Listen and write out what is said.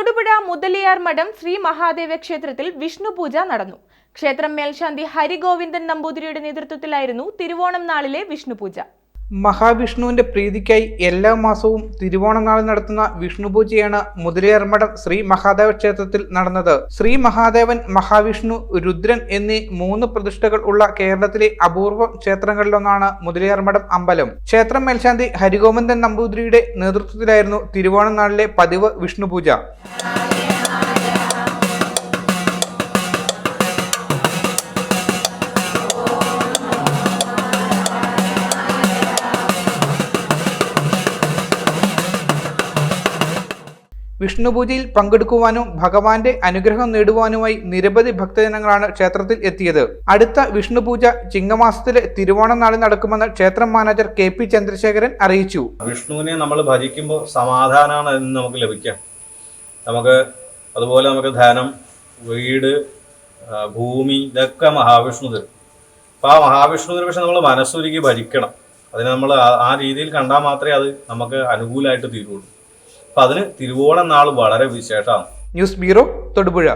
തൊടുപുഴ മുതലിയാർ മഠം ശ്രീ മഹാദേവ ക്ഷേത്രത്തിൽ വിഷ്ണു പൂജ നടന്നു. ക്ഷേത്രം മേൽശാന്തി ഹരിഗോവിന്ദൻ നമ്പൂതിരിയുടെ നേതൃത്വത്തിലായിരുന്നു തിരുവോണം നാളിലെ വിഷ്ണു പൂജ. മഹാവിഷ്ണുവിന്റെ പ്രീതിക്കായി എല്ലാ മാസവും തിരുവോണം നാളിൽ നടത്തുന്ന വിഷ്ണു പൂജയാണ് മുതലിയാർ മഠം ശ്രീ മഹാദേവ ക്ഷേത്രത്തിൽ നടന്നത്. ശ്രീ മഹാദേവൻ, മഹാവിഷ്ണു, രുദ്രൻ എന്നീ 3 പ്രതിഷ്ഠകൾ ഉള്ള കേരളത്തിലെ അപൂർവ ക്ഷേത്രങ്ങളിലൊന്നാണ് മുതലിയാർ മഠം അമ്പലം. ക്ഷേത്രം മേൽശാന്തി ഹരിഗോവിന്ദൻ നമ്പൂതിരിയുടെ നേതൃത്വത്തിലായിരുന്നു തിരുവോണം നാളിലെ പതിവ് വിഷ്ണു പൂജ. വിഷ്ണുപൂജയിൽ പങ്കെടുക്കുവാനും ഭഗവാന്റെ അനുഗ്രഹം നേടുവാനുമായി നിരവധി ഭക്തജനങ്ങളാണ് ക്ഷേത്രത്തിൽ എത്തിയത്. അടുത്ത വിഷ്ണുപൂജ ചിങ്ങമാസത്തിലെ തിരുവോണം നാളിൽ നടക്കുമെന്ന് ക്ഷേത്രം മാനേജർ KP ചന്ദ്രശേഖരൻ അറിയിച്ചു. വിഷ്ണുവിനെ നമ്മൾ ഭജിക്കുമ്പോൾ സമാധാനമാണ് എന്ന് നമുക്ക് ലഭിക്കുക. അതുപോലെ നമുക്ക് ധനം, വീട്, ഭൂമി ഇതൊക്കെ മഹാവിഷ്ണു തരും. അപ്പോൾ ആ മഹാവിഷ്ണുവിനെ പക്ഷെ നമ്മൾ മനസ്സൊരുക്കി ഭജിക്കണം. അതിനെ നമ്മൾ ആ രീതിയിൽ കണ്ടാൽ മാത്രമേ അത് നമുക്ക് അനുകൂലമായിട്ട് തീരുള്ളൂ. അപ്പം അതിന് തിരുവോണം നാൾ വളരെ വിശേഷമാണ്. News bureau, Thodupuzha.